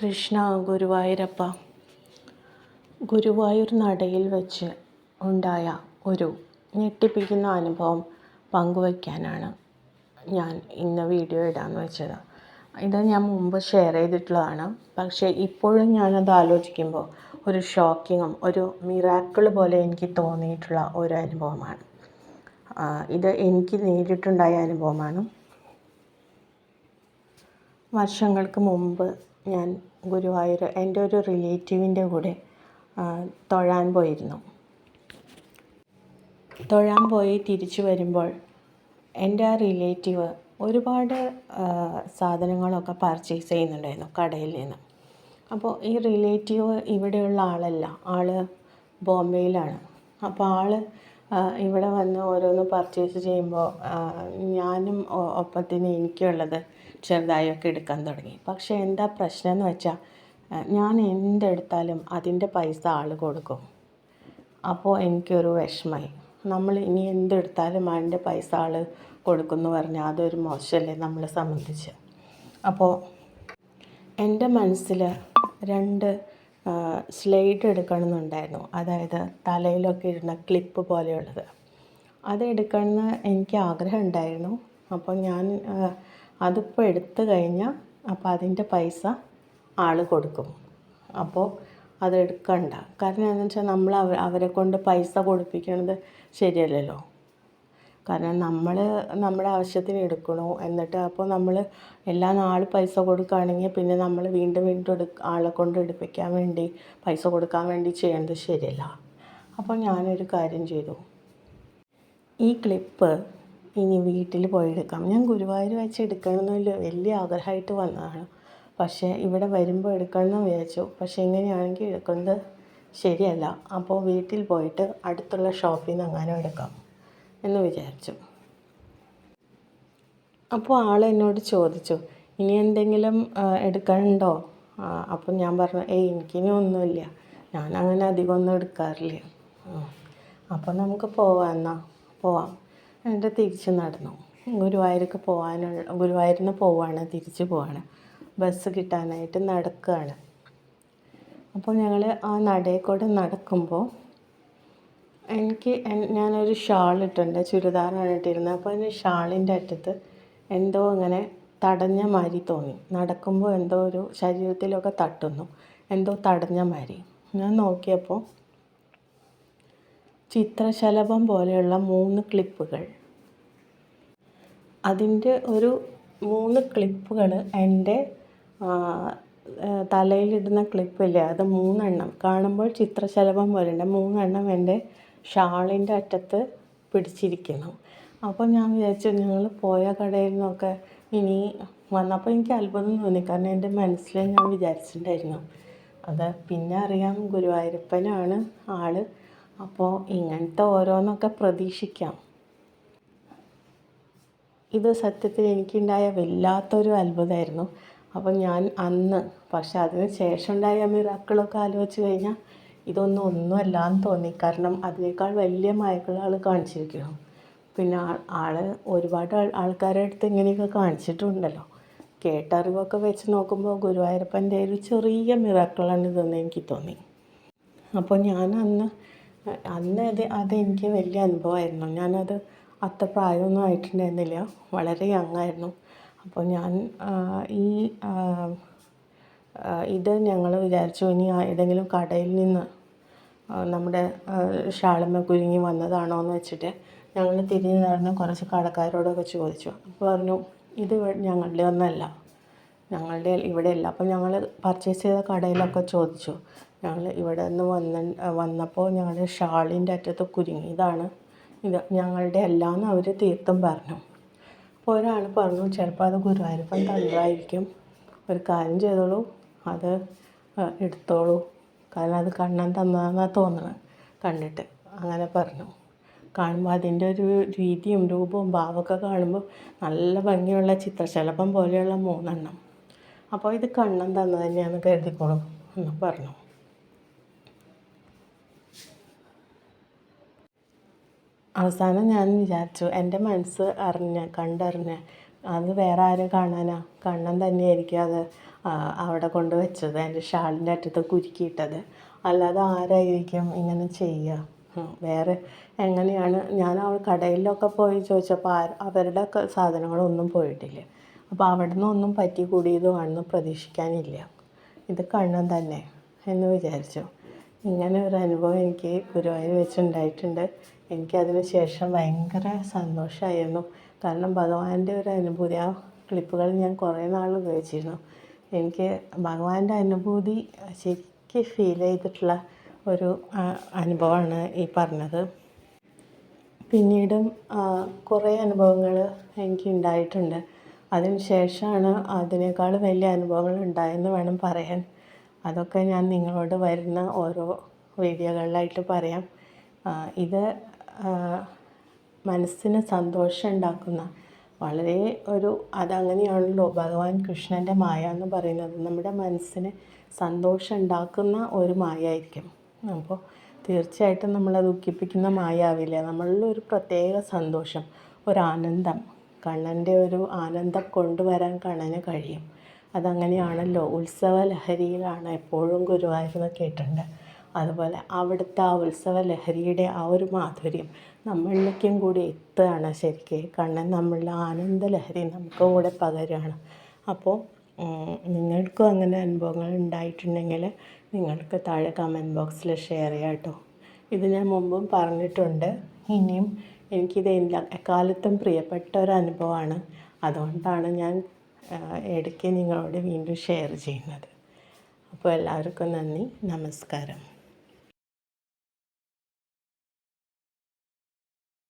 കൃഷ്ണ ഗുരുവായൂരപ്പ. ഗുരുവായൂർ നടയിൽ വെച്ച് ഉണ്ടായ ഒരു ഞെട്ടിപ്പിക്കുന്ന അനുഭവം പങ്കുവയ്ക്കാനാണ് ഞാൻ ഇന്ന് വീഡിയോ ഇടാമെന്ന് വെച്ചത്. ഇത് ഞാൻ മുമ്പ് ഷെയർ ചെയ്തിട്ടുള്ളതാണ്. പക്ഷേ ഇപ്പോഴും ഞാനത് ആലോചിക്കുമ്പോൾ ഒരു ഷോക്കിങ്ങും ഒരു മിറാക്കിൾ പോലെ എനിക്ക് തോന്നിയിട്ടുള്ള ഒരു അനുഭവമാണ്. ഇത് എനിക്ക് നേരിട്ടുണ്ടായ അനുഭവമാണ്. വർഷങ്ങൾക്ക് മുമ്പ് ഞാൻ ഗുരുവായൂർ എൻ്റെ ഒരു റിലേറ്റീവിൻ്റെ കൂടെ തൊഴാൻ പോയിരുന്നു. തൊഴാൻ പോയി തിരിച്ചു വരുമ്പോൾ എൻ്റെ ആ റിലേറ്റീവ് ഒരുപാട് സാധനങ്ങളൊക്കെ പർച്ചേസ് ചെയ്യുന്നുണ്ടായിരുന്നു കടയിൽ നിന്ന്. അപ്പോൾ ഈ റിലേറ്റീവ് ഇവിടെയുള്ള ആളല്ല, ആൾ ബോംബെയിലാണ്. അപ്പോൾ ഇവിടെ വന്ന് ഓരോന്ന് പർച്ചേസ് ചെയ്യുമ്പോൾ ഞാനും ഒപ്പത്തിന് എനിക്കുള്ളത് ചെറുതായൊക്കെ എടുക്കാൻ തുടങ്ങി. പക്ഷേ എന്താ പ്രശ്നം എന്ന് വെച്ചാൽ ഞാൻ എന്തെടുത്താലും അതിൻ്റെ പൈസ ആൾ കൊടുക്കും. അപ്പോൾ എനിക്കൊരു വിഷമമായി. നമ്മൾ ഇനി എന്തെടുത്താലും അതിൻ്റെ പൈസ ആൾ കൊടുക്കുമെന്ന് പറഞ്ഞാൽ അതൊരു മോശമല്ലേ നമ്മളെ സംബന്ധിച്ച്. അപ്പോൾ എൻ്റെ മനസ്സിൽ 2 സ്ലൈഡ് എടുക്കണമെന്നുണ്ടായിരുന്നു. അതായത് തലയിലൊക്കെ ഇടുന്ന ക്ലിപ്പ് പോലെയുള്ളത്. അതെടുക്കണമെന്ന് എനിക്ക് ആഗ്രഹം ഉണ്ടായിരുന്നു. അപ്പോൾ ഞാൻ അതിപ്പോൾ എടുത്തു കഴിഞ്ഞാൽ അപ്പോൾ അതിൻ്റെ പൈസ ആൾ കൊടുക്കും. അപ്പോൾ അതെടുക്കണ്ട. കാരണം എന്താണെന്ന് വെച്ചാൽ നമ്മൾ അവരെ കൊണ്ട് പൈസ കൊടുപ്പിക്കുന്നത് ശരിയല്ലല്ലോ. കാരണം നമ്മൾ നമ്മുടെ ആവശ്യത്തിന് എടുക്കണോ, എന്നിട്ട് അപ്പോൾ നമ്മൾ എല്ലാ നാളും പൈസ കൊടുക്കുകയാണെങ്കിൽ പിന്നെ നമ്മൾ വീണ്ടും ആളെ കൊണ്ട് എടുപ്പിക്കാൻ വേണ്ടി പൈസ കൊടുക്കാൻ വേണ്ടി ചെയ്യേണ്ടത് ശരിയല്ല. അപ്പോൾ ഞാനൊരു കാര്യം ചെയ്തു. ഈ ക്ലിപ്പ് ഇനി വീട്ടിൽ പോയി എടുക്കാം. ഞാൻ ഗുരുവായൂർ വെച്ച് എടുക്കണമെന്ന് വലിയ ആഗ്രഹമായിട്ട് വന്നതാണ്. പക്ഷേ ഇവിടെ വരുമ്പോൾ എടുക്കണമെന്ന് വിചാരിച്ചു. പക്ഷേ ഇങ്ങനെയാണെങ്കിൽ എടുക്കുന്നത് ശരിയല്ല. അപ്പോൾ വീട്ടിൽ പോയിട്ട് അടുത്തുള്ള ഷോപ്പിൽ നിന്ന് അങ്ങനെ എടുക്കാം എന്ന് വിചാരിച്ചു. അപ്പോൾ ആൾ എന്നോട് ചോദിച്ചു, ഇനി എന്തെങ്കിലും എടുക്കാനുണ്ടോ? അപ്പം ഞാൻ പറഞ്ഞു, എനിക്കിനി ഒന്നുമില്ല, ഞാൻ അങ്ങനെ അധികം ഒന്നും എടുക്കാറില്ല. അപ്പോൾ നമുക്ക് പോവാം. എന്നിട്ട് തിരിച്ച് നടന്നു. ഗുരുവായൂരിൽ നിന്ന് പോവാണ്, തിരിച്ച് പോവാണ്. ബസ് കിട്ടാനായിട്ട് നടക്കുകയാണ്. അപ്പോൾ ഞങ്ങൾ ആ നടയിൽ കൂടെ നടക്കുമ്പോൾ ഞാനൊരു ഷാൾ ഇട്ടിട്ടുണ്ട്, ചുരിദാറാണ് ഇട്ടിരുന്നത്. അപ്പോൾ അതിന് ഷാളിൻ്റെ അറ്റത്ത് എന്തോ അങ്ങനെ തടഞ്ഞ മാതിരി തോന്നി. നടക്കുമ്പോൾ എന്തോ ഒരു ശരീരത്തിലൊക്കെ തട്ടുന്നു, എന്തോ തടഞ്ഞ മാതിരി. ഞാൻ നോക്കിയപ്പോൾ ചിത്രശലഭം പോലെയുള്ള 3 ക്ലിപ്പുകൾ. അതിൻ്റെ ഒരു 3 ക്ലിപ്പുകൾ എൻ്റെ തലയിലിടുന്ന ക്ലിപ്പില്ലേ, അത് 3 എണ്ണം കാണുമ്പോൾ ചിത്രശലഭം പോലെയുണ്ട്. 3 എണ്ണം എൻ്റെ ഷാളിൻ്റെ അറ്റത്ത് പിടിച്ചിരിക്കുന്നു. അപ്പോൾ ഞാൻ വിചാരിച്ചു, ഞങ്ങൾ പോയ കടയിൽ നിന്നൊക്കെ ഇനി വന്നപ്പോൾ എനിക്ക് അത്ഭുതം തോന്നി. കാരണം എൻ്റെ മനസ്സിൽ ഞാൻ വിചാരിച്ചിട്ടുണ്ടായിരുന്നു, അത് പിന്നെ അറിയാം ഗുരുവായൂരപ്പനാണ് ആൾ. അപ്പോൾ ഇങ്ങനത്തെ ഓരോന്നൊക്കെ പ്രതീക്ഷിക്കാം. ഇത് സത്യത്തിൽ എനിക്കുണ്ടായ വല്ലാത്തൊരു അത്ഭുതമായിരുന്നു. അപ്പോൾ ഞാൻ പക്ഷെ അതിന് ശേഷം ഉണ്ടായ മിറാക്കിളൊക്കെ ആലോചിച്ച് കഴിഞ്ഞാൽ ഒന്നുമല്ല എന്ന് തോന്നി. കാരണം അതിനേക്കാൾ വലിയ മായകൾ ആൾ കാണിച്ചിരിക്കുന്നു. പിന്നെ ഒരുപാട് ആൾക്കാരുടെ അടുത്ത് ഇങ്ങനെയൊക്കെ കാണിച്ചിട്ടുണ്ടല്ലോ. കേട്ടറിവൊക്കെ വെച്ച് നോക്കുമ്പോൾ ഗുരുവായൂരപ്പൻ്റെ ഒരു ചെറിയ മിറാക്കിളാണ് ഇതെന്ന് എനിക്ക് തോന്നി. അപ്പോൾ ഞാൻ അതെനിക്ക് വലിയ അനുഭവമായിരുന്നു. ഞാനത് അത്ര പ്രായമൊന്നും ആയിട്ടുണ്ടായിരുന്നില്ല, വളരെ യങ്ങായിരുന്നു. അപ്പോൾ ഞാൻ ഇത് ഞങ്ങൾ വിചാരിച്ചു ഇനി ഏതെങ്കിലും കടയിൽ നിന്ന് നമ്മുടെ ഷാളുമ്മ കുരുങ്ങി വന്നതാണോ എന്ന് വെച്ചിട്ട് ഞങ്ങൾ തിരിഞ്ഞ് നടന്ന് കുറച്ച് കടക്കാരോടൊക്കെ ചോദിച്ചു. അപ്പോൾ പറഞ്ഞു, ഇത് ഞങ്ങളുടെ ഒന്നല്ല, ഞങ്ങളുടെ ഇവിടെയല്ല. അപ്പോൾ ഞങ്ങൾ പർച്ചേസ് ചെയ്ത കടയിലൊക്കെ ചോദിച്ചു. ഞങ്ങൾ ഇവിടെ നിന്ന് വന്നപ്പോൾ ഞങ്ങളുടെ ഷാളിൻ്റെ അറ്റത്ത് കുരുങ്ങിയതാണ്, ഇത് ഞങ്ങളുടെ അല്ല എന്ന് അവർ തീർത്തും പറഞ്ഞു. അപ്പോൾ ഒരാൾ പറഞ്ഞു, ചിലപ്പോൾ അത് ഗുരുവായൂരപ്പൻ തന്നതായിരിക്കും, ഒരു കാര്യം ചെയ്തോളൂ, അത് എടുത്തോളൂ, കാരണം അത് കണ്ണൻ തന്നതാണെന്നാണ് തോന്നുന്നത് കണ്ടിട്ട്. അങ്ങനെ പറഞ്ഞു. കാണുമ്പോൾ അതിൻ്റെ ഒരു രീതിയും രൂപവും ഭാവമൊക്കെ കാണുമ്പോൾ നല്ല ഭംഗിയുള്ള ചിത്രശലഭം പോലെയുള്ള 3 എണ്ണം. അപ്പോൾ ഇത് കണ്ണൻ തന്നത് തന്നെയാണെന്ന് കരുതിക്കോളൂ എന്ന് പറഞ്ഞു. അവസാനം ഞാൻ വിചാരിച്ചു, എൻ്റെ മനസ്സ് കണ്ടറിഞ്ഞ് അത് വേറെ ആരും കാണാനാ, കണ്ണൻ തന്നെയായിരിക്കും അവിടെ കൊണ്ട് വെച്ചത്, എൻ്റെ ഷാളിൻ്റെ അറ്റത്ത് കുരുക്കിയിട്ടത്. അല്ലാതെ ആരായിരിക്കും ഇങ്ങനെ ചെയ്യുക? വേറെ എങ്ങനെയാണ്? ഞാൻ കടയിലൊക്കെ പോയി ചോദിച്ചപ്പോൾ അവരുടെ സാധനങ്ങളൊന്നും പോയിട്ടില്ല. അപ്പോൾ അവിടെ നിന്നൊന്നും പറ്റി കൂടിയതുമാണെന്ന് പ്രതീക്ഷിക്കാനില്ല. ഇത് കണ്ണം തന്നെ എന്ന് വിചാരിച്ചു. ഇങ്ങനെ ഒരു അനുഭവം എനിക്ക് ഗുരുവായൂർ വെച്ചുണ്ടായിട്ടുണ്ട്. എനിക്കതിന് ശേഷം ഭയങ്കര സന്തോഷമായിരുന്നു. കാരണം ഭഗവാന്റെ ഒരു അനുഭൂതി, ആ ക്ലിപ്പുകൾ ഞാൻ കുറേ നാൾ ഉപയോഗിച്ചിരുന്നു. എനിക്ക് ഭഗവാന്റെ അനുഭൂതി ശരിക്കും ഫീൽ ചെയ്തിട്ടുള്ള ഒരു അനുഭവമാണ് ഈ പറഞ്ഞത്. പിന്നീടും കുറേ അനുഭവങ്ങൾ എനിക്ക് ഉണ്ടായിട്ടുണ്ട്. അതിന് ശേഷമാണ് അതിനേക്കാൾ വലിയ അനുഭവങ്ങൾ ഉണ്ടായെന്ന് വേണം പറയാൻ. അതൊക്കെ ഞാൻ നിങ്ങളോട് വരുന്ന ഓരോ വീഡിയോകളിലായിട്ട് പറയാം. ഇത് മനസ്സിന് സന്തോഷം ഉണ്ടാക്കുന്ന വളരെ അതങ്ങനെയാണല്ലോ ഭഗവാൻ കൃഷ്ണൻ്റെ മായ എന്ന് പറയുന്നത്. നമ്മുടെ മനസ്സിന് സന്തോഷം ഉണ്ടാക്കുന്ന ഒരു മായ ആയിരിക്കും. അപ്പോൾ തീർച്ചയായിട്ടും നമ്മളെ ദുഃഖിപ്പിക്കുന്ന മായ ആവില്ല. നമ്മളിൽ ഒരു പ്രത്യേക സന്തോഷം, ഒരാനന്ദം, കണ്ണൻ്റെ ഒരു ആനന്ദം കൊണ്ടുവരാൻ കണ്ണന് കഴിയും. അതങ്ങനെയാണല്ലോ, ഉത്സവ ലഹരിയിലാണ് എപ്പോഴും ഗുരുവായൂർ എന്ന് കേട്ടിട്ടുണ്ട്. അതുപോലെ അവിടുത്തെ ആ ഉത്സവ ലഹരിയുടെ ആ ഒരു മാധുര്യം നമ്മളിലേക്കും കൂടി എത്തുകയാണ്. ശരിക്കും കണ്ണൻ നമ്മളുടെ ആനന്ദ ലഹരി നമുക്ക് കൂടെ പകരുകയാണ്. അപ്പോൾ നിങ്ങൾക്കും അങ്ങനെ അനുഭവങ്ങൾ ഉണ്ടായിട്ടുണ്ടെങ്കിൽ നിങ്ങൾക്ക് താഴെ കമൻറ്റ് ബോക്സിൽ ഷെയർ ചെയ്യാം കേട്ടോ. ഇത് ഞാൻ മുമ്പും പറഞ്ഞിട്ടുണ്ട്. ഇനിയും എനിക്കിത് എക്കാലത്തും പ്രിയപ്പെട്ട ഒരു അനുഭവമാണ്. അതുകൊണ്ടാണ് ഞാൻ ഇടയ്ക്ക് നിങ്ങളോട് വീണ്ടും ഷെയർ ചെയ്യുന്നത്. അപ്പോൾ എല്ലാവർക്കും നന്ദി, നമസ്കാരം.